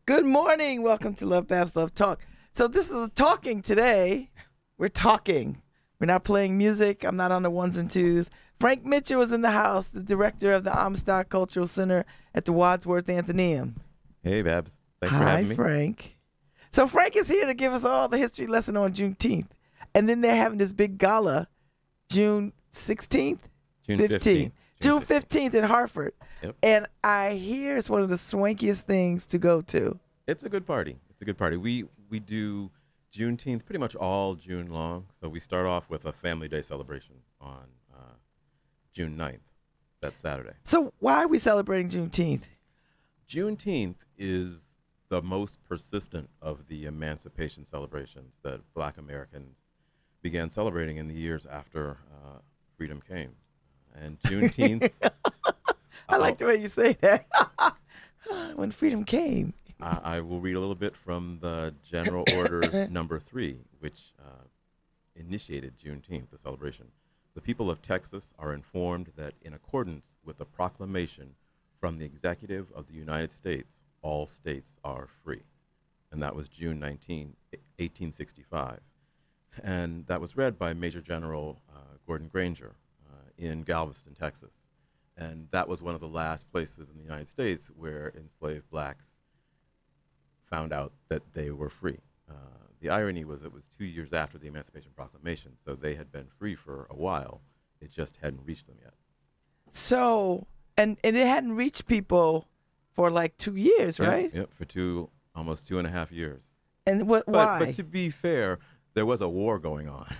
Good morning. Welcome to LoveBabz, LoveTalk. So this is talking today. We're talking. We're not playing music. I'm not on the ones and twos. Frank Mitchell was in the house, the director of the Amistad Cultural Center at the Wadsworth Atheneum. Hey, Babz. Thanks for having me. Hi, Frank. So Frank is here to give us all the history lesson on Juneteenth. And then they're having this big gala June 16th? June 15th. June 15th in Hartford. Yep. And I hear it's one of the swankiest things to go to. It's a good party. It's a good party. We do Juneteenth pretty much all June long. So we start off with a Family Day celebration on June 9th. That's Saturday. So why are we celebrating Juneteenth? Juneteenth is the most persistent of the emancipation celebrations that Black Americans began celebrating in the years after freedom came. And Juneteenth... I like the way you say that. When freedom came. I will read a little bit from the General Order number 3, which initiated Juneteenth, the celebration. The people of Texas are informed that in accordance with the proclamation from the Executive of the United States, all states are free. And that was June 19, 1865. And that was read by Major General Gordon Granger in Galveston, Texas. And that was one of the last places in the United States where enslaved blacks found out that they were free. The irony was it was 2 years after the Emancipation Proclamation, so they had been free for a while. It just hadn't reached them yet. So, and it hadn't reached people for like 2 years, right? Yep, for almost 2.5 years. And why? But to be fair, there was a war going on.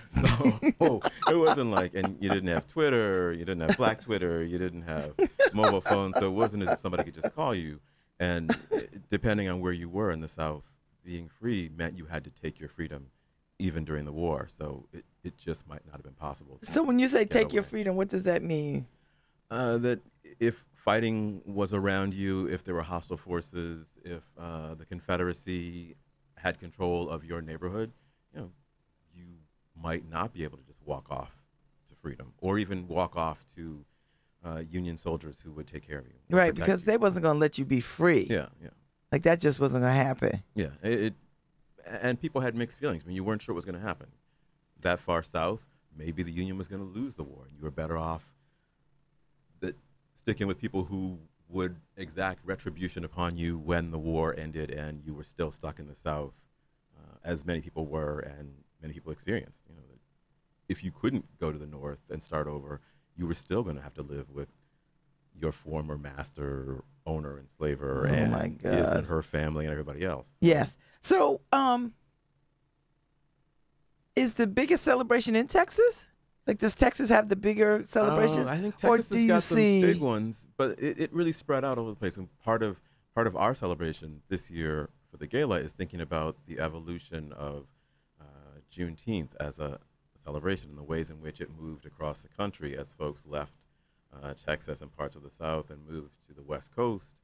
So it wasn't like, and you didn't have Twitter, you didn't have Black Twitter, you didn't have mobile phones, so it wasn't as if somebody could just call you. And depending on where you were in the South, being free meant you had to take your freedom even during the war. So it just might not have been possible. So when you say take your freedom, what does that mean? That if fighting was around you, if there were hostile forces, if the Confederacy had control of your neighborhood, you might not be able to just walk off to freedom or even walk off to Union soldiers who would take care of you. Right, because they wasn't going to let you be free. Yeah. Like that just wasn't going to happen. Yeah, and people had mixed feelings. I mean, you weren't sure what was going to happen. That far south, maybe the Union was going to lose the war. You were better off sticking with people who would exact retribution upon you when the war ended and you were still stuck in the South, as many people were and many people experienced. That if you couldn't go to the North and start over, you were still going to have to live with your former master, owner, enslaver, and his and her family and everybody else. Yes. So, is the biggest celebration in Texas? Like, does Texas have the bigger celebrations? I think Texas has got some big ones, but it really spread out over the place. And part of our celebration this year for the gala is thinking about the evolution of Juneteenth as a celebration and the ways in which it moved across the country as folks left Texas and parts of the South and moved to the West Coast,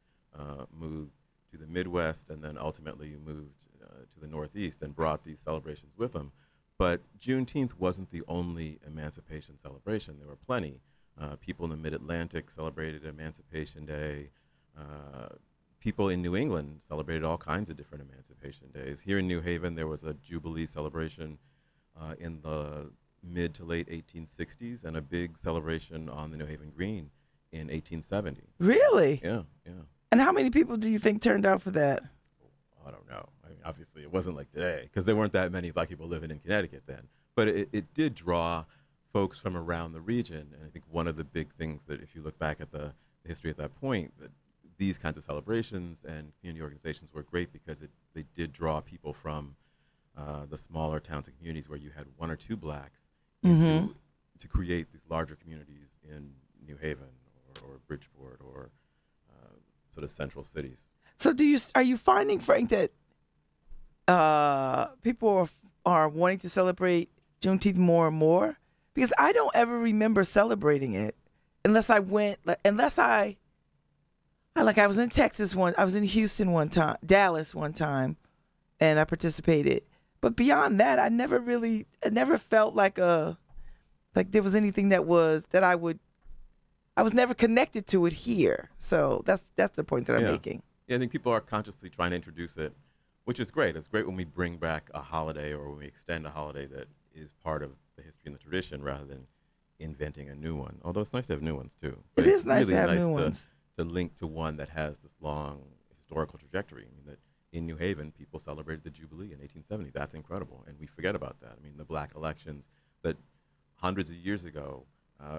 moved to the Midwest, and then ultimately moved to the Northeast and brought these celebrations with them. But Juneteenth wasn't the only emancipation celebration. There were plenty. People in the Mid-Atlantic celebrated Emancipation Day. People in New England celebrated all kinds of different emancipation days. Here in New Haven, there was a Jubilee celebration in the mid to late 1860s and a big celebration on the New Haven Green in 1870. Really? Yeah. And how many people do you think turned out for that? I don't know. I mean, obviously, it wasn't like today because there weren't that many Black people living in Connecticut then. But it did draw folks from around the region. And I think one of the big things that if you look back at the history at that point, that these kinds of celebrations and community organizations were great because they did draw people from the smaller towns and communities where you had one or two Blacks to create these larger communities in New Haven or Bridgeport or sort of central cities. So are you finding, Frank, that people are wanting to celebrate Juneteenth more and more? Because I don't ever remember celebrating it unless I was in Texas I was in Houston one time, Dallas one time, and I participated. But beyond that, I never felt like there was anything I was never connected to it here. So that's the point that I'm making. Yeah, I think people are consciously trying to introduce it, which is great. It's great when we bring back a holiday or when we extend a holiday that is part of the history and the tradition rather than inventing a new one. Although it's nice to have new ones too. But it is nice to have new ones. To link to one that has this long historical trajectory. I mean, that in New Haven, people celebrated the Jubilee in 1870. That's incredible, and we forget about that. I mean, the black elections that hundreds of years ago,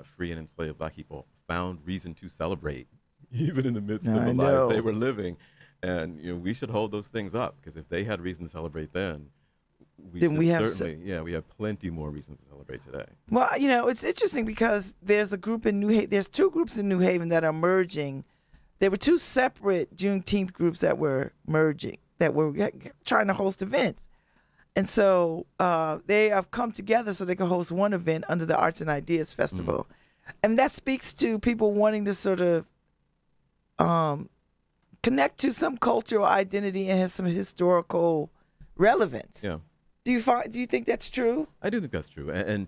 free and enslaved black people found reason to celebrate, even in the midst of the lives they were living. And we should hold those things up, because if they had reason to celebrate then, we have plenty more reasons to celebrate today. Well, it's interesting because there's a group in there's two groups in New Haven that are merging. There were two separate Juneteenth groups that were merging, that were trying to host events. And so they have come together so they can host one event under the Arts and Ideas Festival. And that speaks to people wanting to sort of connect to some cultural identity and has some historical relevance. Yeah. Do you think that's true? I do think that's true. And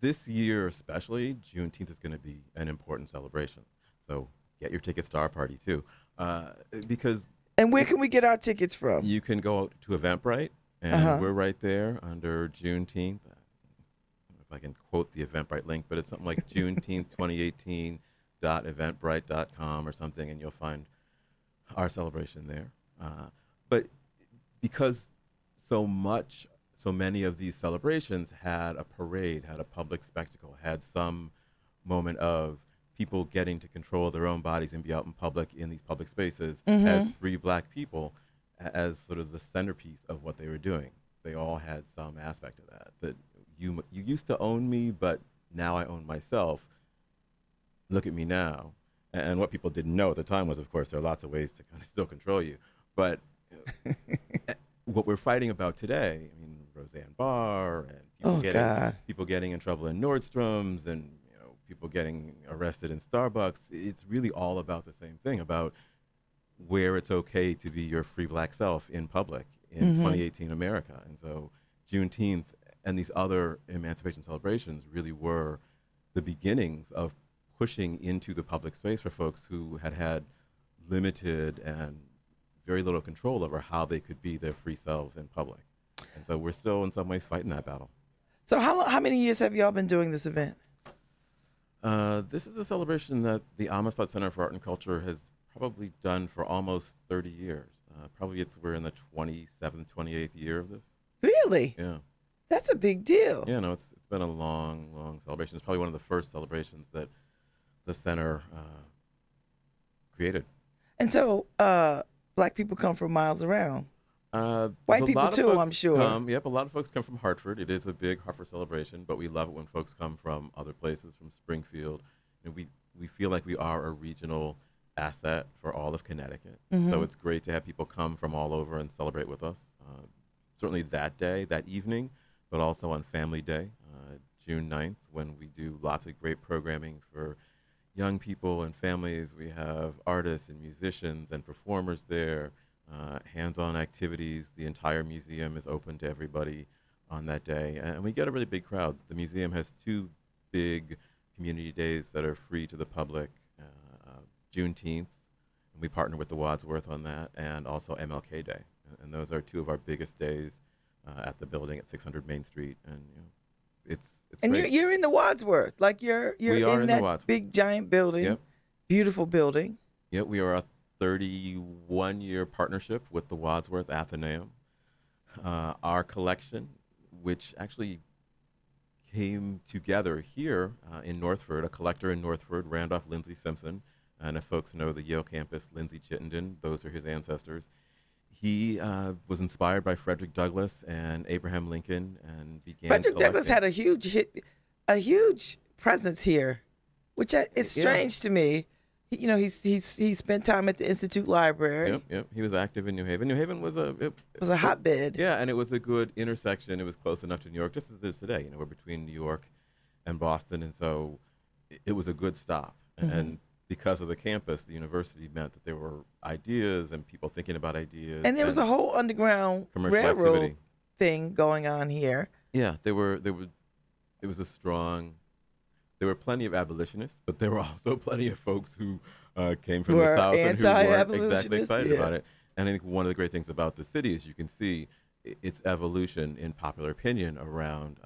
this year especially, Juneteenth is going to be an important celebration. So get your tickets to our party too. Because and where can we get our tickets from? You can go to Eventbrite, and we're right there under Juneteenth. I don't know if I can quote the Eventbrite link, but it's something like Juneteenth2018.eventbrite.com or something, and you'll find our celebration there. But because so many of these celebrations had a parade, had a public spectacle, had some moment of people getting to control their own bodies and be out in public in these public spaces as free black people, as sort of the centerpiece of what they were doing. They all had some aspect of that you used to own me, but now I own myself. Look at me now. And what people didn't know at the time was, of course, there are lots of ways to kind of still control you. But what we're fighting about today, I mean, Roseanne Barr and people getting in trouble in Nordstrom's and people getting arrested in Starbucks, it's really all about the same thing, about where it's okay to be your free black self in public in 2018 America. And so Juneteenth and these other emancipation celebrations really were the beginnings of pushing into the public space for folks who had limited and very little control over how they could be their free selves in public. And so we're still in some ways fighting that battle. So how many years have y'all been doing this event? This is a celebration that the Amistad Center for Art and Culture has probably done for almost 30 years. We're in the 27th, 28th year of this. Really? Yeah. That's a big deal. Yeah, no, it's been a long, long celebration. It's probably one of the first celebrations that the center created. And so black people come from miles around. White people too, I'm sure. Yep, a lot of folks come from Hartford. It is a big Hartford celebration, but we love it when folks come from other places, from Springfield. And we feel like we are a regional asset for all of Connecticut. So it's great to have people come from all over and celebrate with us. Certainly that day, that evening, but also on Family Day, June 9th, when we do lots of great programming for young people and families. We have artists and musicians and performers there. Hands-on activities. The entire museum is open to everybody on that day, and we get a really big crowd. The museum has two big community days that are free to the public, Juneteenth, and we partner with the Wadsworth on that, and also MLK Day, and those are two of our biggest days at the building at 600 Main Street, and it's and great. You're in the Wadsworth, like you're in that big giant building, beautiful building. Yeah, we are a 31-year partnership with the Wadsworth Athenaeum. Our collection, which actually came together here in Northford, a collector in Northford, Randolph Lindsay Simpson, and if folks know the Yale campus, Lindsay Chittenden, those are his ancestors. He was inspired by Frederick Douglass and Abraham Lincoln and began Frederick collecting. Douglass had a huge presence here, which is strange to me. he spent time at the Institute Library. Yep, yep. He was active in New Haven. New Haven was It was a hotbed. Yeah, and it was a good intersection. It was close enough to New York, just as it is today. We're between New York and Boston, and so it was a good stop. And because of the campus, the university meant that there were ideas and people thinking about ideas. And there was a whole underground railroad activity thing going on here. Yeah, it was a strong. There were plenty of abolitionists, but there were also plenty of folks who came from the South and who weren't exactly excited about it. And I think one of the great things about the city is you can see its evolution in popular opinion around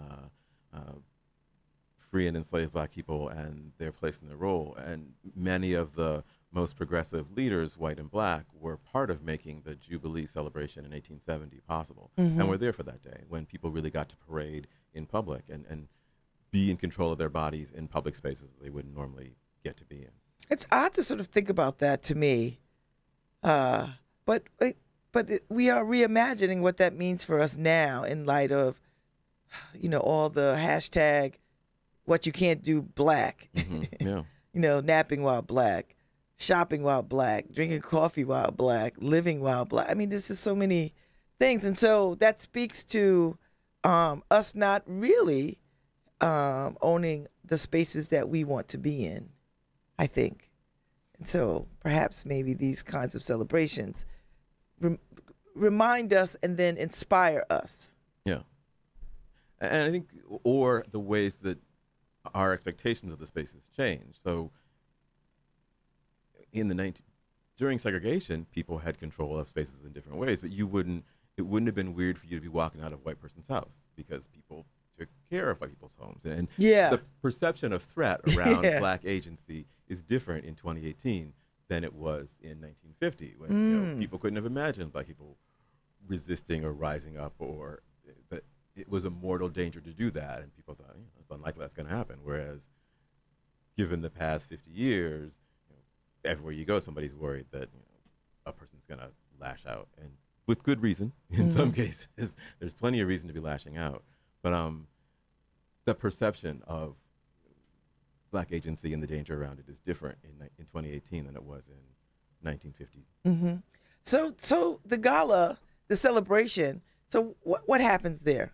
free and enslaved Black people and their place in their role. And many of the most progressive leaders, white and Black, were part of making the Jubilee celebration in 1870 possible. And were there for that day when people really got to parade in public and be in control of their bodies in public spaces that they wouldn't normally get to be in. It's odd to sort of think about that to me, but we are reimagining what that means for us now in light of, all the hashtag, what you can't do Black, Yeah. Napping while Black, shopping while Black, drinking coffee while Black, living while Black. I mean, this is so many things, and so that speaks to us not really owning the spaces that we want to be in, I think. And so perhaps maybe these kinds of celebrations remind us and then inspire us. Yeah. And I think, or the ways that our expectations of the spaces change. So during segregation, people had control of spaces in different ways, but it wouldn't have been weird for you to be walking out of a white person's house because people took care of white people's homes. And the perception of threat around Black agency is different in 2018 than it was in 1950 when people couldn't have imagined Black people resisting or rising up, or that it was a mortal danger to do that, and people thought it's unlikely that's going to happen. Whereas given the past 50 years, everywhere you go, somebody's worried that a person's going to lash out, and with good reason in some cases. There's plenty of reason to be lashing out. But the perception of Black agency and the danger around it is different in 2018 than it was in 1950. So the gala, the celebration, so what happens there?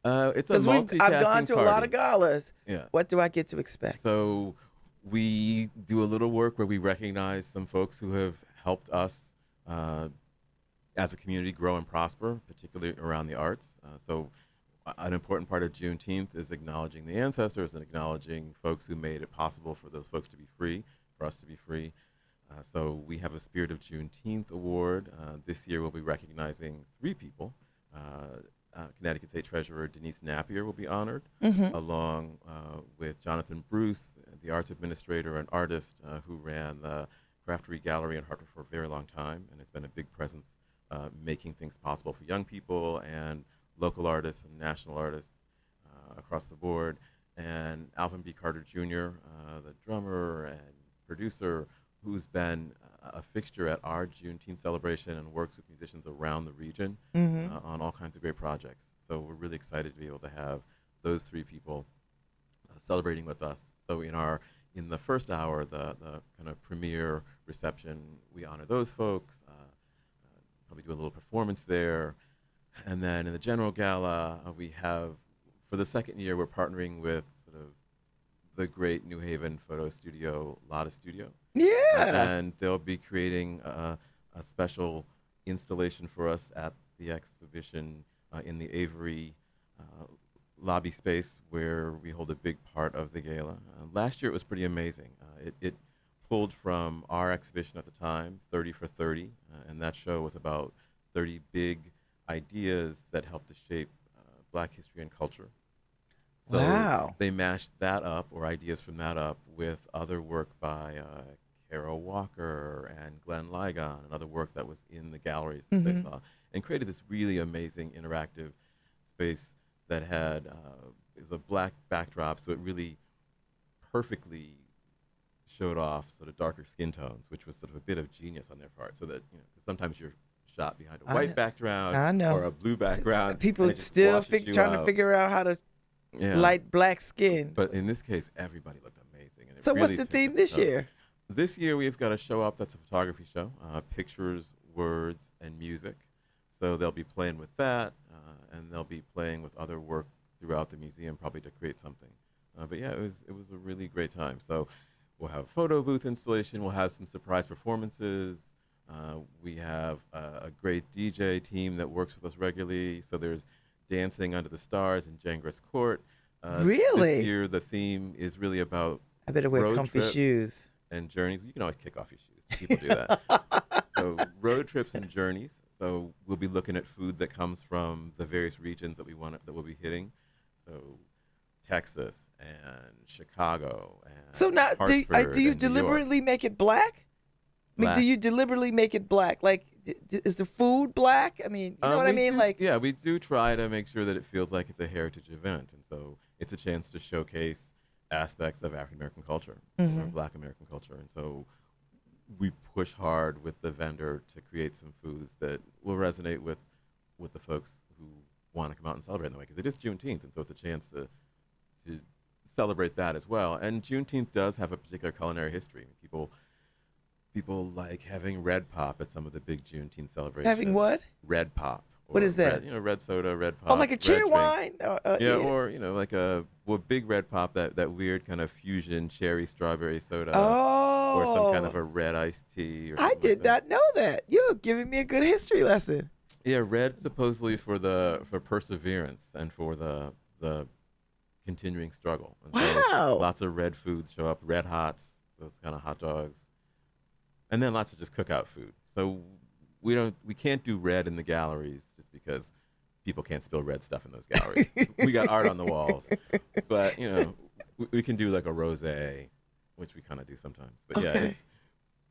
It's a multitasking I've gone to party. a lot of galas. Yeah. What do I get to expect? So we do a little work where we recognize some folks who have helped us as a community grow and prosper, particularly around the arts. So an important part of Juneteenth is acknowledging the ancestors and acknowledging folks who made it possible for those folks to be free, for us to be free. So we have a Spirit of Juneteenth award. This year we'll be recognizing 3 people. Connecticut State Treasurer Denise Napier will be honored, along with Jonathan Bruce, the arts administrator and artist who ran the Craftery Gallery in Hartford for a very long time and has been a big presence making things possible for young people and local artists and national artists across the board. And Alvin B. Carter Jr., the drummer and producer, who's been a fixture at our Juneteenth celebration and works with musicians around the region on all kinds of great projects. So we're really excited to be able to have those 3 people celebrating with us. So in the first hour, the kind of premiere reception, we honor those folks, probably do a little performance there. And then in the general gala, we have, for the second year, we're partnering with sort of the great New Haven photo studio, Lotta Studio. Yeah. And they'll be creating a special installation for us at the exhibition in the Avery lobby space where we hold a big part of the gala. Last year it was pretty amazing. It pulled from our exhibition at the time, 30 for 30, and that show was about 30 big ideas that helped to shape Black history and culture. So wow. They mashed that up, or ideas from that up, with other work by Carol Walker and Glenn Ligon and other work that was in the galleries that they saw, and created this really amazing interactive space that had, it was a Black backdrop, so it really perfectly showed off sort of darker skin tones, which was sort of a bit of genius on their part, so that, sometimes you're shot behind a white background or a blue background. People still trying to figure out how to light Black skin. But in this case, everybody looked amazing. And so really what's the theme this year? This year we've got a show up that's a photography show, pictures, words, and music. So they'll be playing with that, and they'll be playing with other work throughout the museum, probably to create something. But yeah, it was a really great time. So we'll have a photo booth installation. We'll have some surprise performances. We have a great DJ team that works with us regularly. So there's Dancing Under the Stars in Jangris Court. Really? This year the theme is really about I better wear road comfy trips shoes. and journeys. You can always kick off your shoes. People do that. So road trips and journeys. So we'll be looking at food that comes from the various regions that we'll be hitting. So Texas and Chicago and So now, do you Hartford and New York. deliberately make it black? I mean, do Black. you deliberately make it black? Like, is the food black? I mean, you know what I mean? Yeah, we do try to make sure that it feels like it's a heritage event, and so it's a chance to showcase aspects of African American culture or Black American culture, and so we push hard with the vendor to create some foods that will resonate with the folks who want to come out and celebrate in the way, because it is Juneteenth, and so it's a chance to celebrate that as well. And Juneteenth does have a particular culinary history. People like having red pop at some of the big Juneteenth celebrations. Having what? Red pop. What is that? Red soda, red pop. Oh, like a red cheer drink. wine? Yeah, or like a big red pop, that weird kind of fusion cherry strawberry soda. Oh. Or some kind of a red iced tea. Or I something did like that. not know that. You're giving me a good history lesson. Yeah, red supposedly for perseverance and for the continuing struggle. And so Wow. lots of red foods show up, red hots, those kind of hot dogs, and then lots of just cookout food. So we can't do red in the galleries just because people can't spill red stuff in those galleries. We got art on the walls, but we can do like a rosé, which we kind of do sometimes. But yeah, Okay.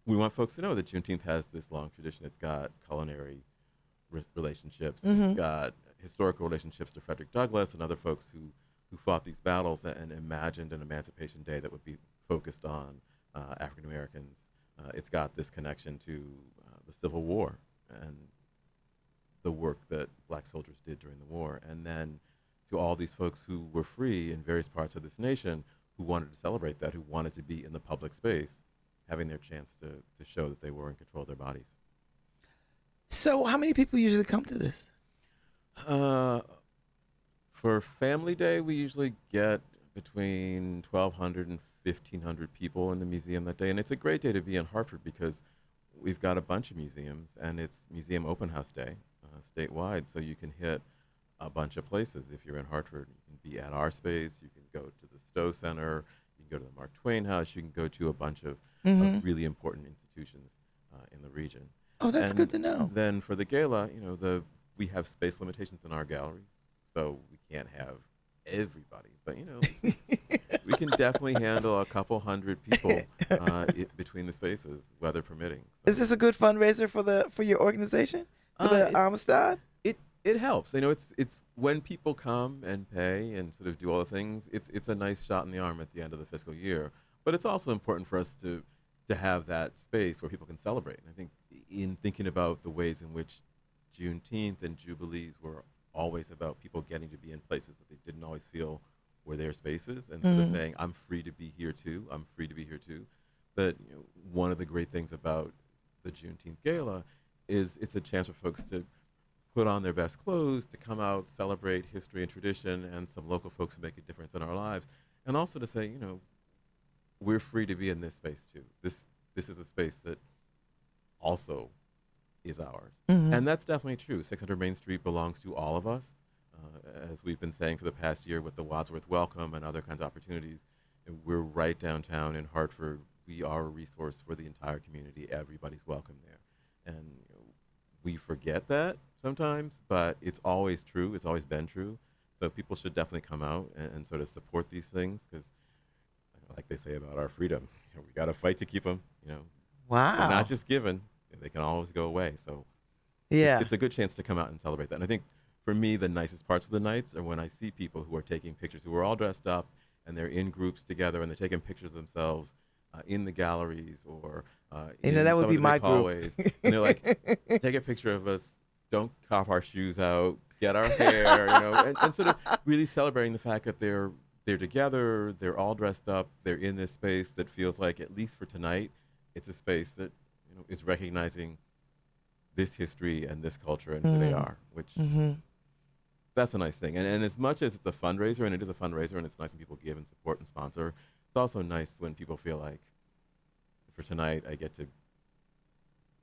we want folks to know that Juneteenth has this long tradition. It's got culinary relationships. Mm-hmm. It's got historical relationships to Frederick Douglass and other folks who fought these battles and imagined an Emancipation Day that would be focused on African Americans. It's got this connection to the Civil War and the work that Black soldiers did during the war, and then to all these folks who were free in various parts of this nation who wanted to celebrate that, who wanted to be in the public space, having their chance to show that they were in control of their bodies. So how many people usually come to this? For Family Day, we usually get between 1,200 and 1,500 people in the museum that day. And it's a great day to be in Hartford because we've got a bunch of museums, and it's Museum Open House Day statewide. So you can hit a bunch of places. If you're in Hartford, you can be at our space, you can go to the Stowe Center, you can go to the Mark Twain House, you can go to a bunch of really important institutions in the region. Oh, that's good to know. Then for the gala, we have space limitations in our galleries, so we can't have everybody. But we can definitely handle a couple hundred people between the spaces, weather permitting. So. Is this a good fundraiser for your organization, for the Amistad? It helps. It's when people come and pay and sort of do all the things. It's a nice shot in the arm at the end of the fiscal year. But it's also important for us to have that space where people can celebrate. And I think in thinking about the ways in which Juneteenth and Jubilees were always about people getting to be in places that they didn't always feel were their spaces, and sort of saying, I'm free to be here too, I'm free to be here too. That one of the great things about the Juneteenth Gala is it's a chance for folks to put on their best clothes, to come out, celebrate history and tradition and some local folks who make a difference in our lives, and also to say, we're free to be in this space too. This is a space that also is ours. And that's definitely true. 600 Main Street belongs to all of us. As we've been saying for the past year with the Wadsworth Welcome and other kinds of opportunities, we're right downtown in Hartford. We are a resource for the entire community. Everybody's welcome there. And we forget that sometimes, but it's always true. It's always been true. So people should definitely come out and sort of support these things, because like they say about our freedom, we got to fight to keep them. Wow. They're not just given. They can always go away. So Yeah. it's a good chance to come out and celebrate that. And I think for me, the nicest parts of the nights are when I see people who are taking pictures, who are all dressed up, and they're in groups together, and they're taking pictures of themselves in the galleries or in that would some be of the my big group. hallways. And they're like, take a picture of us, don't cop our shoes out, get our hair, and sort of really celebrating the fact that they're together, they're all dressed up, they're in this space that feels like, at least for tonight, it's a space that is recognizing this history and this culture and who they are, which that's a nice thing. And as much as it's a fundraiser, and it is a fundraiser, and it's nice when people give and support and sponsor, it's also nice when people feel like, for tonight, I get to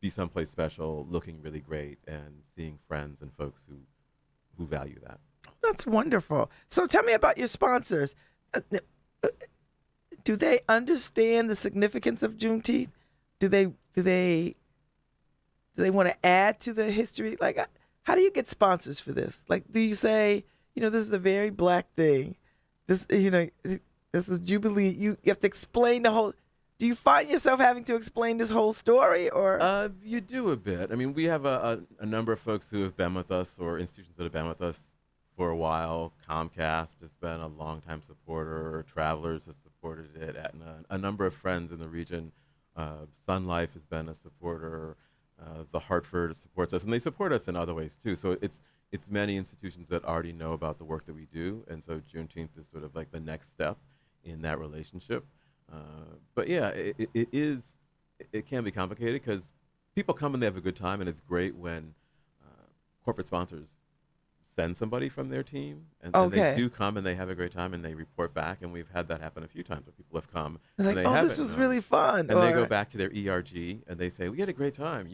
be someplace special, looking really great, and seeing friends and folks who value that. That's wonderful. So tell me about your sponsors. Do they understand the significance of Juneteenth? Do they want to add to the history? Like, how do you get sponsors for this? Like, do you say, this is a very Black thing. This is Jubilee. You have to explain the whole. Do you find yourself having to explain this whole story, or? You do a bit. I mean, we have a number of folks who have been with us, or institutions that have been with us for a while. Comcast has been a longtime supporter. Travelers has supported it. A number of friends in the region. Sun Life has been a supporter. The Hartford supports us, and they support us in other ways too. So it's many institutions that already know about the work that we do, and so Juneteenth is sort of like the next step in that relationship. But yeah, it can be complicated because people come and they have a good time, and it's great when corporate sponsors send somebody from their team, and they do come and they have a great time and they report back, and we've had that happen a few times where people have come like, and they this was really fun, and they go back to their ERG and they say, we had a great time.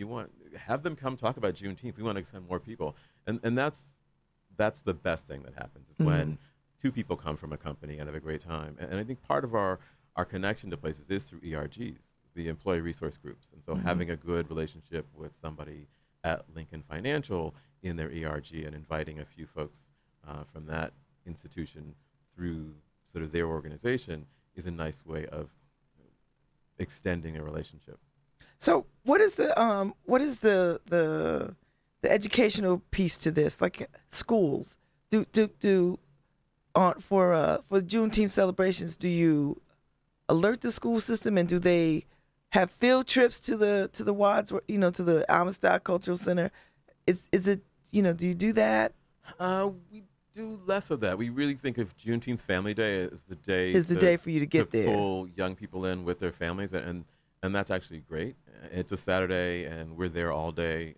Have them come talk about Juneteenth. We want to send more people, and that's the best thing that happens is when two people come from a company and have a great time. And I think part of our connection to places is through ERGs, the employee resource groups, and so having a good relationship with somebody at Lincoln Financial in their ERG and inviting a few folks from that institution through sort of their organization is a nice way of extending a relationship. So what is the educational piece to this? Like schools, for Juneteenth celebrations, do you alert the school system, and do they have field trips to the WADS, to the Amistad Cultural Center? Is it, do you do that? We do less of that. We really think of Juneteenth Family Day as the day day for you to get there, pull young people in with their families, and that's actually great. It's a Saturday, and we're there all day,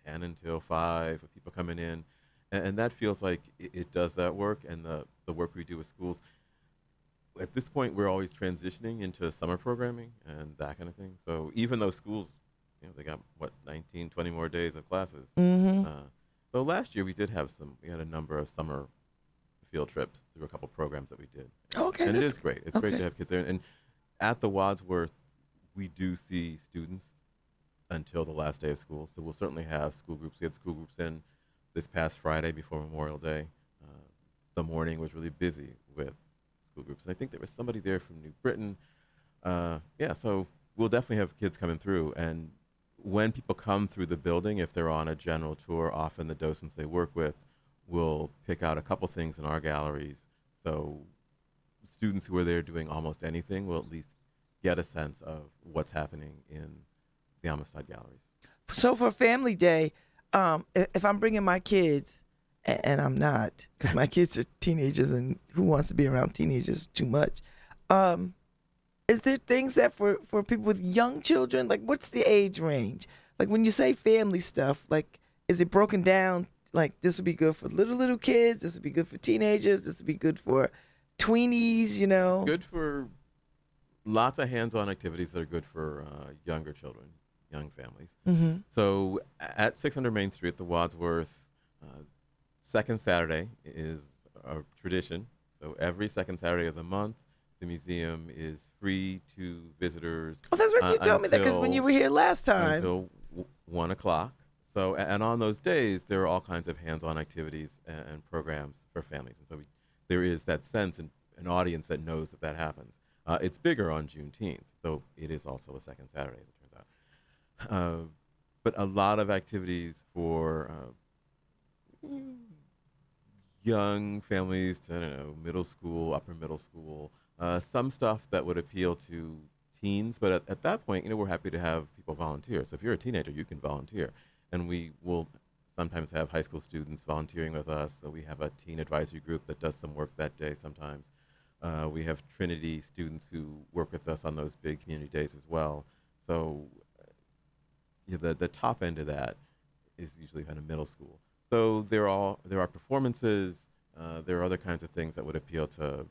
10 until 5, with people coming in, and that feels like it does that work, and the work we do with schools. At this point, we're always transitioning into summer programming and that kind of thing. So even though schools, they got, 19, 20 more days of classes. So last year we had a number of summer field trips through a couple programs that we did. Okay. And it is great. It's great to have kids there. And at the Wadsworth, we do see students until the last day of school. So we'll certainly have school groups. We had school groups in this past Friday before Memorial Day. The morning was really busy with school groups. And I think there was somebody there from New Britain. So we'll definitely have kids coming through. And when people come through the building, if they're on a general tour, often the docents they work with will pick out a couple things in our galleries. So students who are there doing almost anything will at least get a sense of what's happening in the Amistad galleries. So for Family Day, if I'm bringing my kids, and I'm not, because my kids are teenagers, and who wants to be around teenagers too much? Is there things that for people with young children, like what's the age range? Like when you say family stuff, like is it broken down? Like this would be good for little kids, this would be good for teenagers, this would be good for tweenies, Good for lots of hands-on activities that are good for younger children, young families. So at 600 Main Street, the Wadsworth, second Saturday is a tradition. So every second Saturday of the month, the museum is free to visitors. Oh, that's right. You told me that because when you were here last time. Until 1 o'clock. So, and on those days, there are all kinds of hands-on activities and programs for families. And so there is that sense and an audience that knows that happens. It's bigger on Juneteenth, though it is also a second Saturday, as it turns out. But a lot of activities for young families to, middle school, upper middle school, some stuff that would appeal to teens. But at that point, we're happy to have people volunteer. So if you're a teenager, you can volunteer. And we will sometimes have high school students volunteering with us. So we have a teen advisory group that does some work that day sometimes. We have Trinity students who work with us on those big community days as well. So the top end of that is usually kind of middle school. So there are performances. There are other kinds of things that would appeal to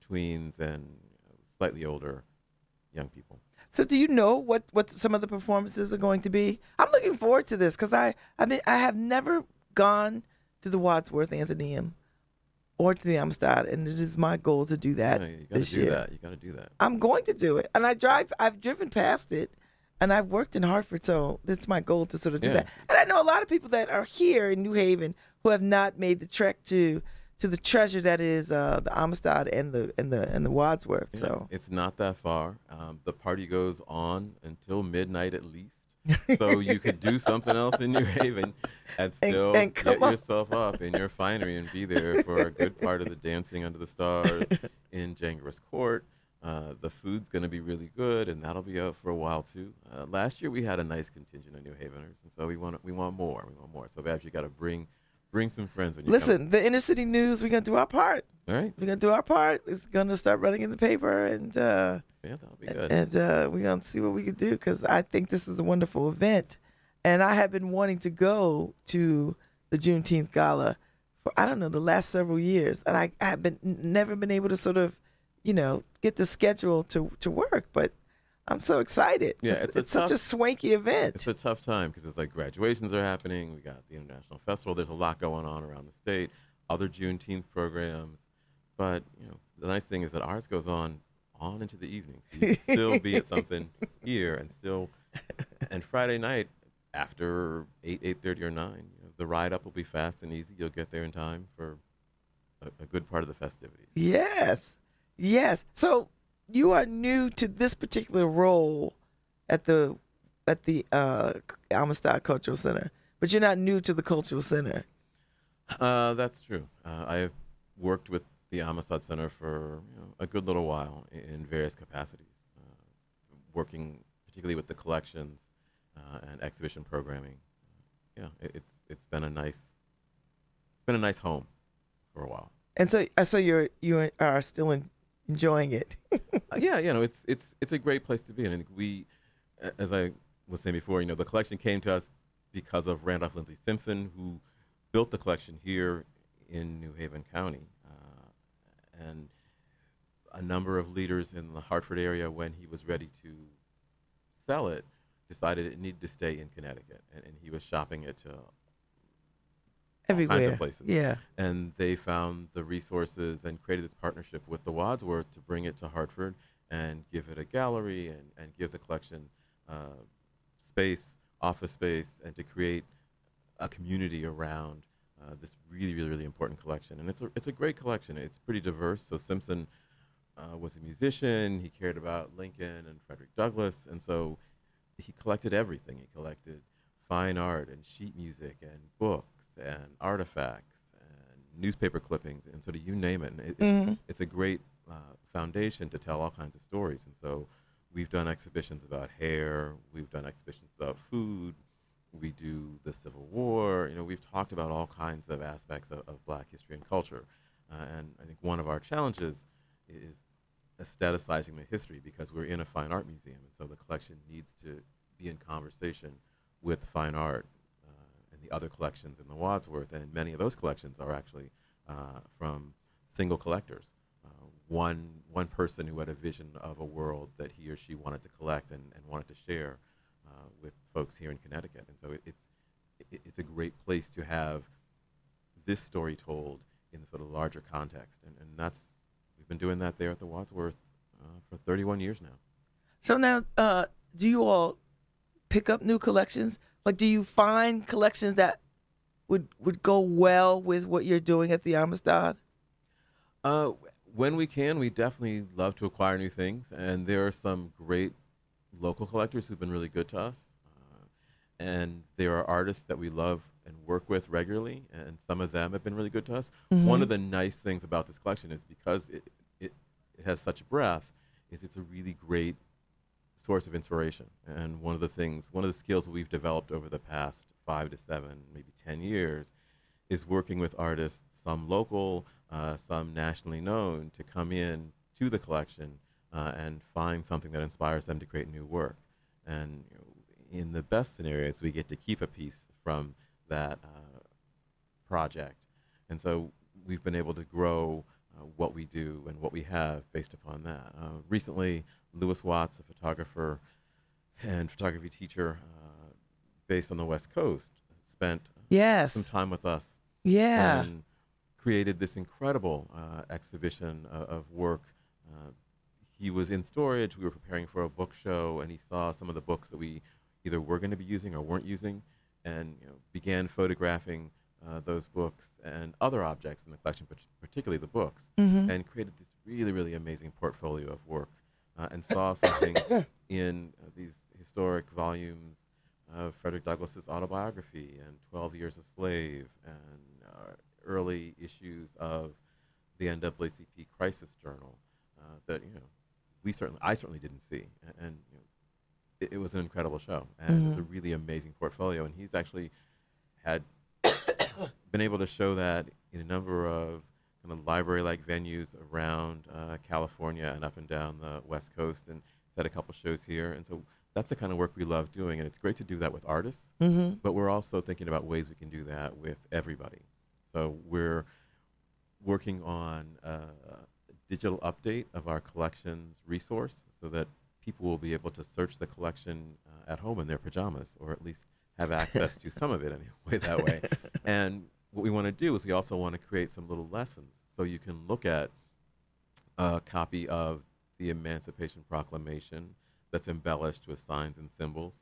tweens and slightly older young people. So do you know what some of the performances are going to be? I'm looking forward to this because I have never gone to the Wadsworth Athenaeum or to the Amistad, and it is my goal to do that this year. You got to do that. I'm going to do it, and I've driven past it, and I've worked in Hartford, so it's my goal to sort of do that. And I know a lot of people that are here in New Haven who have not made the trek to the treasure that is the Amistad and the Wadsworth. Yeah, so it's not that far. The party goes on until midnight at least. So you could do something else in New Haven and still get yourself up in your finery and be there for a good part of the dancing under the stars in Jangaris Court. The food's going to be really good, and that'll be out for a while too. Last year we had a nice contingent of New Haveners, and so we want more. So Babz, you got to bring some friends when you listen. come. The inner city news, we're gonna do our part. All right, we're gonna do our part. It's gonna start running in the paper, and yeah, that'll be good. And we're gonna see what we can do because I think this is a wonderful event, and I have been wanting to go to the Juneteenth Gala for I don't know the last several years, and I have never been able to sort of, get the schedule to work, but I'm so excited. Yeah, it's such a swanky event. It's a tough time because it's like graduations are happening. We got the International Festival. There's a lot going on around the state. Other Juneteenth programs, but the nice thing is that ours goes on into the evening. So you can still be at something here and Friday night after 8:30 or 9, the ride up will be fast and easy. You'll get there in time for a good part of the festivities. Yes. So you are new to this particular role at the Amistad Cultural Center, but you're not new to the Cultural Center. That's true. I have worked with the Amistad Center for a good little while in various capacities, working particularly with the collections and exhibition programming. It's been a nice home for a while. And so you are still enjoying it. It's a great place to be, and I think we, as I was saying before, the collection came to us because of Randolph Lindsay Simpson, who built the collection here in New Haven County. And a number of leaders in the Hartford area, when he was ready to sell it, decided it needed to stay in Connecticut. And he was shopping it to everywhere. All kinds of places. Yeah. And they found the resources and created this partnership with the Wadsworth to bring it to Hartford and give it a gallery and give the collection space, office space, and to create a community around this really, really, really important collection. And it's a great collection. It's pretty diverse. So Simpson was a musician. He cared about Lincoln and Frederick Douglass. And so he collected everything. He collected fine art and sheet music and books and artifacts and newspaper clippings and sort of you name it. And it's a great foundation to tell all kinds of stories. And so we've done exhibitions about hair. We've done exhibitions about food. We do the Civil War. We've talked about all kinds of aspects of Black history and culture. And I think one of our challenges is aestheticizing the history because we're in a fine art museum. And so the collection needs to be in conversation with fine art and the other collections in the Wadsworth. And many of those collections are actually from single collectors. One person who had a vision of a world that he or she wanted to collect and wanted to share with folks here in Connecticut. And so it's a great place to have this story told in the sort of larger context. And we've been doing that there at the Wadsworth for 31 years now. So now, do you all pick up new collections? Like, do you find collections that would go well with what you're doing at the Amistad? When we can, we definitely love to acquire new things. And there are some great local collectors who've been really good to us. And there are artists that we love and work with regularly, and some of them have been really good to us. Mm-hmm. One of the nice things about this collection is because it has such breadth, is it's a really great source of inspiration. And one of the skills that we've developed over the past 5 to 7, maybe 10 years, is working with artists, some local, some nationally known, to come in to the collection and find something that inspires them to create new work. And in the best scenarios, we get to keep a piece from that project. And so we've been able to grow what we do and what we have based upon that. Recently, Lewis Watts, a photographer and photography teacher based on the West Coast, spent some time with us. Yeah. And created this incredible exhibition of work. He was in storage. We were preparing for a book show, and he saw some of the books that we either were going to be using or weren't using, and began photographing those books and other objects in the collection, but particularly the books, and created this really, really amazing portfolio of work, and saw something in these historic volumes of Frederick Douglass's autobiography and 12 Years a Slave and early issues of the NAACP Crisis Journal that I certainly didn't see, and it was an incredible show, and it's a really amazing portfolio. And he's actually had been able to show that in a number of kind of library-like venues around California and up and down the West Coast, and he's had a couple shows here. And so that's the kind of work we love doing, and it's great to do that with artists. But we're also thinking about ways we can do that with everybody. So we're working on a digital update of our collections resource so that people will be able to search the collection at home in their pajamas, or at least have access to some of it anyway that way. And what we want to do is we also want to create some little lessons so you can look at a copy of the Emancipation Proclamation that's embellished with signs and symbols.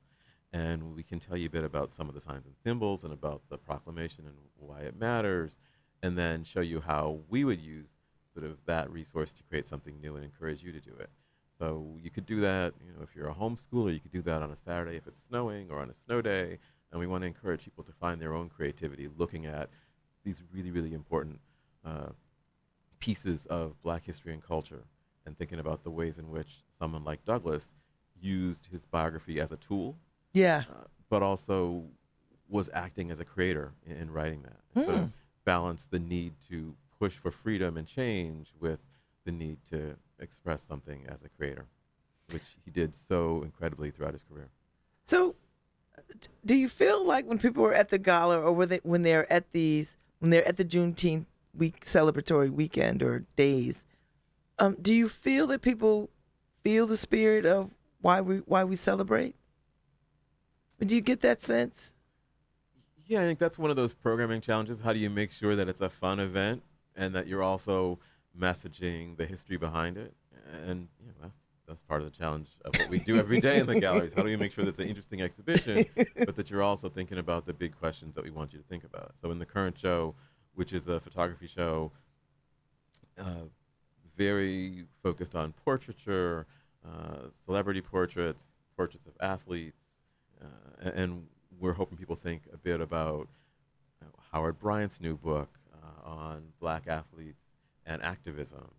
And we can tell you a bit about some of the signs and symbols and about the proclamation and why it matters, and then show you how we would use sort of that resource to create something new and encourage you to do it. So you could do that, if you're a homeschooler, you could do that on a Saturday if it's snowing or on a snow day. And we want to encourage people to find their own creativity looking at these really, really important pieces of Black history and culture, and thinking about the ways in which someone like Douglass used his biography as a tool. Yeah. But also was acting as a creator in writing that. Sort of balance the need to push for freedom and change with the need to express something as a creator, which he did so incredibly throughout his career. So do you feel like when people are at the gala, or when they're at the Juneteenth week celebratory weekend or days, do you feel that people feel the spirit of why we celebrate? Do you get that sense? Yeah, I think that's one of those programming challenges. How do you make sure that it's a fun event and that you're also messaging the history behind it? And that's part of the challenge of what we do every day in the galleries. How do we make sure that it's an interesting exhibition, but that you're also thinking about the big questions that we want you to think about? So in the current show, which is a photography show, very focused on portraiture, celebrity portraits, portraits of athletes, and we're hoping people think a bit about Howard Bryant's new book on Black athletes and activism.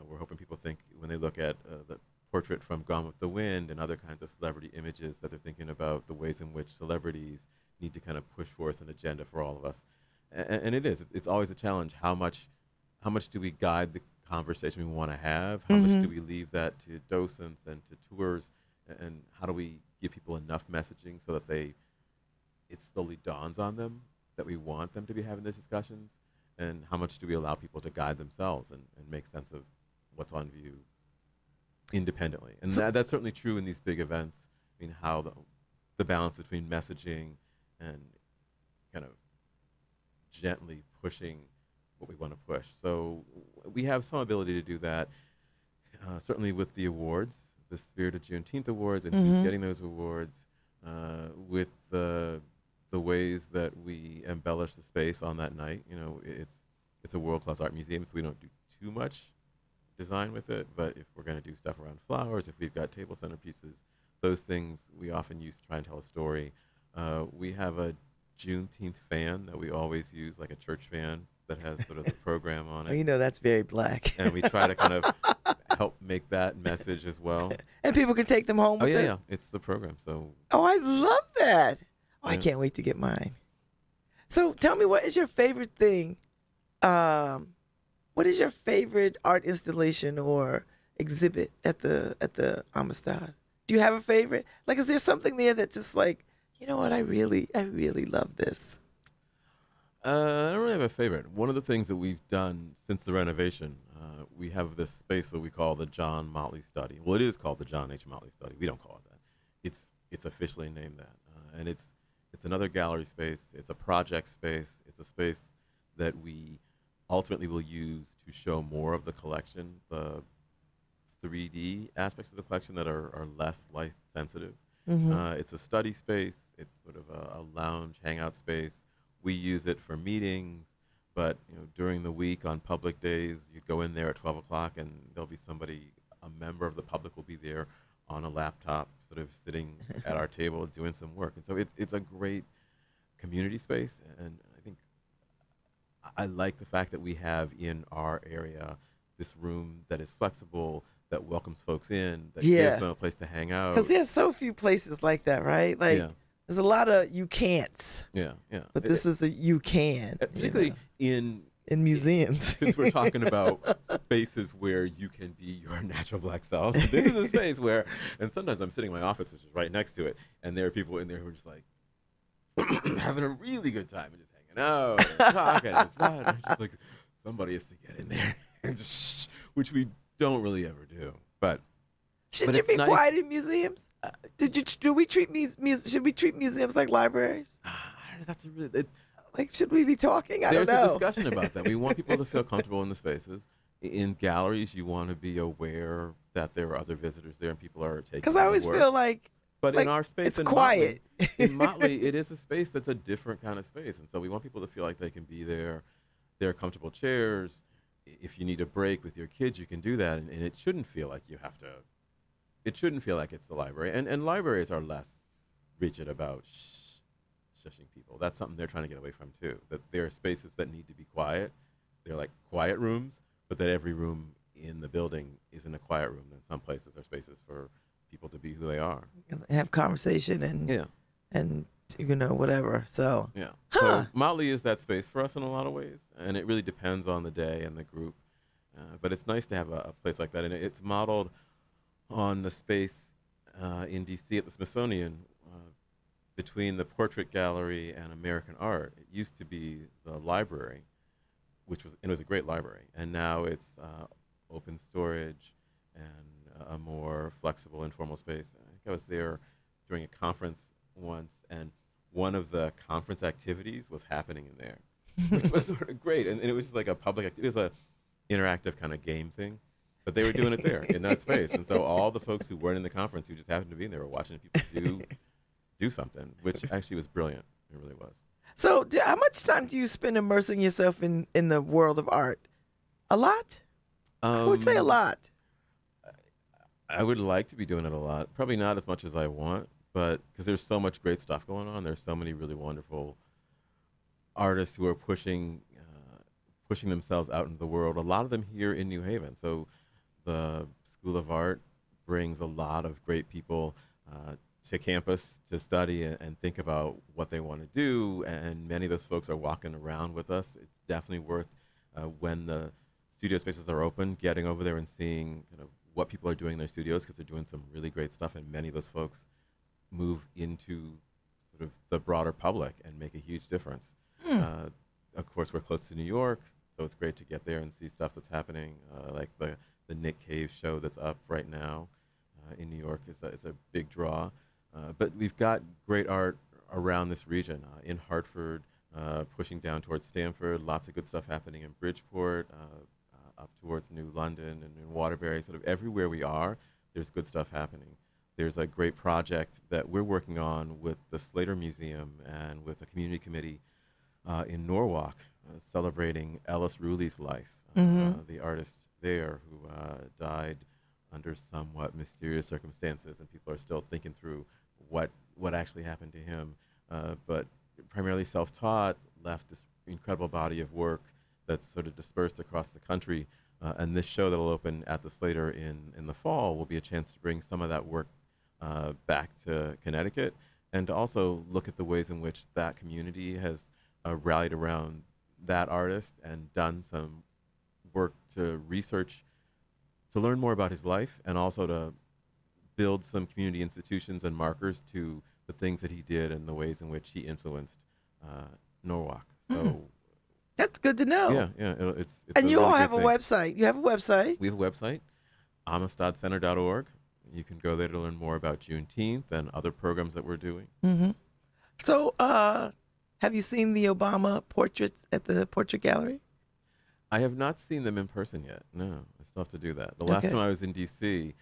We're hoping people think, when they look at the portrait from Gone with the Wind and other kinds of celebrity images, that they're thinking about the ways in which celebrities need to kind of push forth an agenda for all of us. And it's always a challenge. How much do we guide the conversation we want to have? How much do we leave that to docents and to tours? And how do we give people enough messaging so that it slowly dawns on them that we want them to be having these discussions? And how much do we allow people to guide themselves and make sense of what's on view independently? And that's certainly true in these big events. I mean, how the balance between messaging and kind of gently pushing what we want to push. So we have some ability to do that, certainly with the awards, the Spirit of Juneteenth Awards, and who's getting those awards, with the ways that we embellish the space on that night. It's a world-class art museum, so we don't do too much design with it, but if we're going to do stuff around flowers, if we've got table centerpieces, those things we often use to try and tell a story. We have a Juneteenth fan that we always use, like a church fan that has sort of the program on it. Oh, that's very Black. And we try to kind of help make that message as well. And people can take them home with it? Yeah, it's the program. So. Oh, I love that. Oh, yeah. I can't wait to get mine. So tell me, what is your favorite thing? What is your favorite art installation or exhibit at the Amistad? Do you have a favorite? Like, is there something there that just like, you know what, I really love this? I don't really have a favorite. One of the things that we've done since the renovation, we have this space that we call the John Motley Study. Well, it is called the John H. Motley Study. We don't call it that. It's officially named that, and it's another gallery space. It's a project space. It's a space that we ultimately will use to show more of the collection, the 3D aspects of the collection that are less light sensitive. It's a study space. It's sort of a lounge hangout space. We use it for meetings, but during the week on public days, you go in there at 12 o'clock and there'll be somebody, a member of the public will be there on a laptop, sort of sitting at our table doing some work. And so it's a great community space, and I think I like the fact that we have in our area this room that is flexible, that welcomes folks in, that gives them a place to hang out. Because there's so few places like that, right? Like, there's a lot of you can'ts. Yeah. But this is a you can. Particularly in museums. Since we're talking about spaces where you can be your natural black self, this is a space where, and sometimes I'm sitting in my office, which is right next to it, and there are people in there who are just like having a really good time and just hanging out and talking. It's not just like somebody has to get in there and just which we don't really ever do. But should you be quiet in museums? Should we treat museums like libraries? That's a really like, should we be talking? I don't know. There's a discussion about that. We want people to feel comfortable in the spaces. In galleries, you want to be aware that there are other visitors there and people are taking. Because I always feel like, in our space, it's quiet. In Motley, it is a space that's a different kind of space, and so we want people to feel like they can be there. There are comfortable chairs. If you need a break with your kids, you can do that, and it shouldn't feel like you have to. It shouldn't feel like it's the library, and libraries are less rigid about shushing people. That's something they're trying to get away from too. That there are spaces that need to be quiet. They're like quiet rooms, but that every room in the building isn't a quiet room. And some places are spaces for people to be who they are, have conversation and whatever. So so Motley is that space for us in a lot of ways, and it really depends on the day and the group. But it's nice to have a place like that, and it's modeled on the space in D.C. at the Smithsonian. Between the Portrait Gallery and American Art, it used to be the library, it was a great library, and now it's open storage and a more flexible, informal space. I think I was there during a conference once, and one of the conference activities was happening in there, which was sort of great, and it was just like a public activity. It was a interactive kind of game thing, but they were doing it there in that space, and so all the folks who weren't in the conference, who just happened to be in there, were watching people do something, which actually was brilliant. It really was. So how much time do you spend immersing yourself in the world of art? A lot? I would say a lot. I would like to be doing it a lot. Probably not as much as I want, but because there's so much great stuff going on. There's so many really wonderful artists who are pushing themselves out into the world, a lot of them here in New Haven. So the School of Art brings a lot of great people to campus to study and think about what they want to do, and many of those folks are walking around with us. It's definitely worth, when the studio spaces are open, getting over there and seeing kind of what people are doing in their studios, because they're doing some really great stuff, and many of those folks move into sort of the broader public and make a huge difference. Of course, we're close to New York, so it's great to get there and see stuff that's happening, like the Nick Cave show that's up right now in New York is a big draw. But we've got great art around this region, in Hartford, pushing down towards Stamford, lots of good stuff happening in Bridgeport, up towards New London and in Waterbury. Sort of everywhere we are, there's good stuff happening. There's a great project that we're working on with the Slater Museum and with a community committee in Norwalk, celebrating Ellis Rooley's life, the artist there who died under somewhat mysterious circumstances, and people are still thinking through what actually happened to him. But primarily self-taught, left this incredible body of work that's sort of dispersed across the country. And this show that will open at the Slater in the fall will be a chance to bring some of that work back to Connecticut, and to also look at the ways in which that community has rallied around that artist and done some work to research, to learn more about his life, and also to build some community institutions and markers to the things that he did and the ways in which he influenced Norwalk. So that's good to know. Yeah. It's and you really all have a thing. website. You have a website. We have a website, amistadcenter.org. You can go there to learn more about Juneteenth and other programs that we're doing. So, have you seen the Obama portraits at the Portrait Gallery? I have not seen them in person yet. No, I still have to do that. The last time I was in D.C.,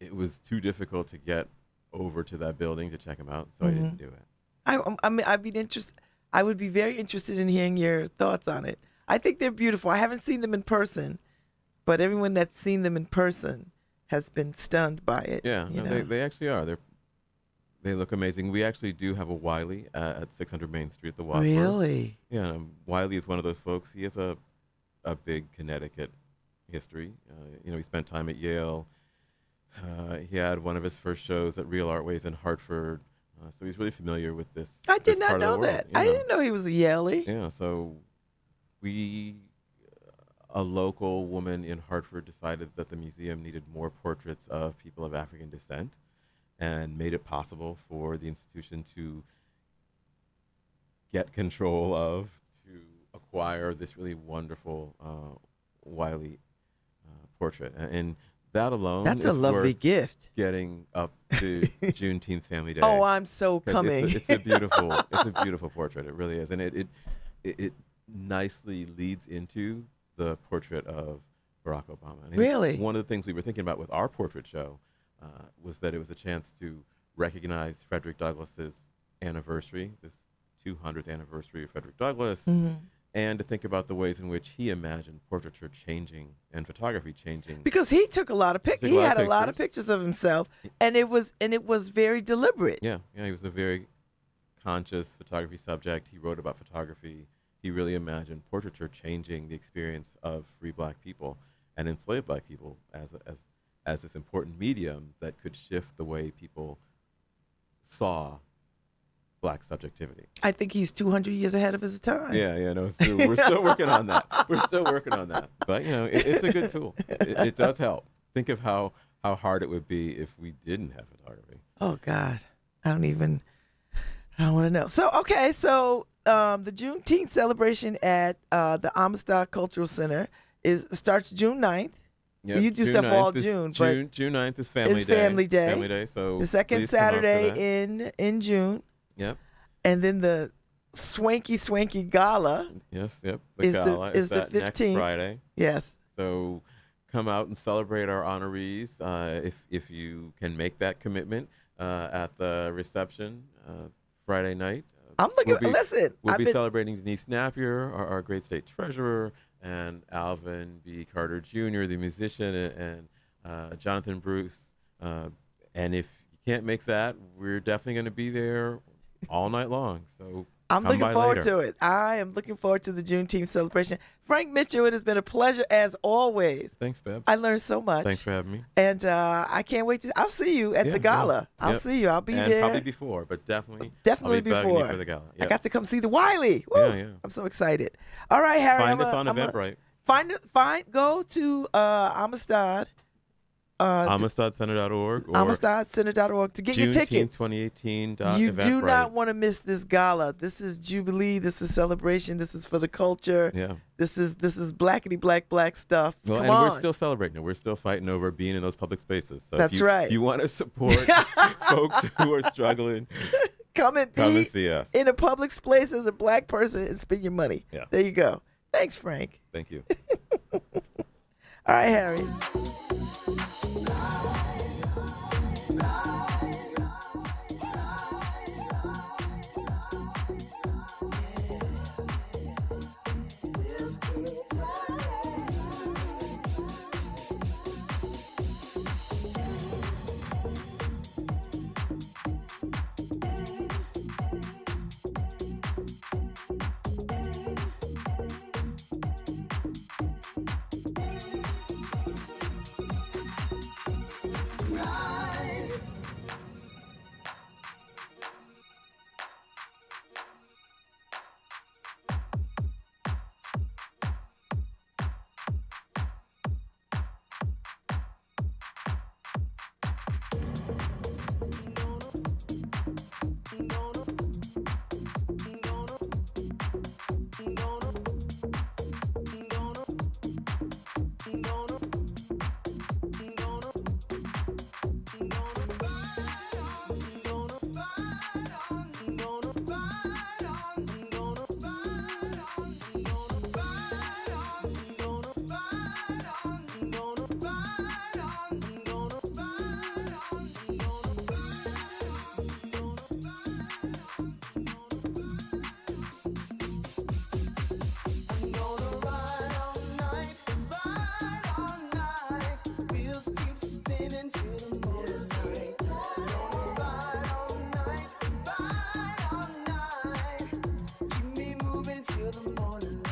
it was too difficult to get over to that building to check them out, so I didn't do it. I mean, I'd be interested. I would be very interested in hearing your thoughts on it. I think they're beautiful. I haven't seen them in person, but everyone that's seen them in person has been stunned by it. Yeah, they actually are. They look amazing. We actually do have a Wiley at 600 Main Street at the Wasp. Really? Yeah, Wiley is one of those folks. He has a big Connecticut history. He spent time at Yale. He had one of his first shows at Real Artways in Hartford. So he's really familiar with this. I did not know that. I didn't know he was a Yalie. Yeah, so a local woman in Hartford decided that the museum needed more portraits of people of African descent and made it possible for the institution to get control of, to acquire this really wonderful Wiley portrait. And that alone That's a lovely gift. Getting up to Juneteenth Family Day. Oh, I'm so coming. It's a beautiful portrait. It really is, and it nicely leads into the portrait of Barack Obama. And really, one of the things we were thinking about with our portrait show was that it was a chance to recognize Frederick Douglass's anniversary, this 200th anniversary of Frederick Douglass. And to think about the ways in which he imagined portraiture changing and photography changing. Because he took a lot of pictures. He had a lot of pictures of himself, and it was very deliberate. Yeah, he was a very conscious photography subject. He wrote about photography. He really imagined portraiture changing the experience of free black people and enslaved black people as this important medium that could shift the way people saw black subjectivity. I think he's 200 years ahead of his time. Yeah, no, it's true. We're still working on that. But it's a good tool. It does help. Think of how hard it would be if we didn't have photography. Oh God, I don't want to know. So the Juneteenth celebration at the Amistad Cultural Center starts June 9th. Yep, You do stuff all June, but June 9th is Family Day. It's Family Day. Family Day. So the second Saturday in June. Yep. And then the swanky gala. Yes, yep. The gala is the 15th. Next Friday. Yes. So come out and celebrate our honorees if you can make that commitment at the reception Friday night. We'll be celebrating Denise Napier, our great state treasurer, and Alvin B. Carter Jr., the musician, and Jonathan Bruce. And if you can't make that, we're definitely going to be there all night long. So I'm looking forward to it. I am looking forward to the Juneteenth celebration. Frank Mitchell, it has been a pleasure as always. Thanks, Babz. I learned so much. Thanks for having me. And I can't wait I'll see you at the gala. Yeah. I'll see you. I'll be there. Probably before, but definitely I'll be before. You for the gala. Yep. I got to come see the Wiley. Woo. Yeah. I'm so excited. All right, Harry. Find us on Eventbrite. Go to Amistad. AmistadCenter.org or AmistadCenter.org to get your tickets. 2018. You do not want to miss this gala. This is Jubilee. This is celebration. This is for the culture. Yeah. This is blackity black stuff. Well, Come and on. we're still celebrating it. We're still fighting over being in those public spaces. So That's right. If you want to support folks who are struggling, come and see us in a public place as a black person and spend your money. Yeah. There you go. Thanks, Frank. Thank you. All right, Harry.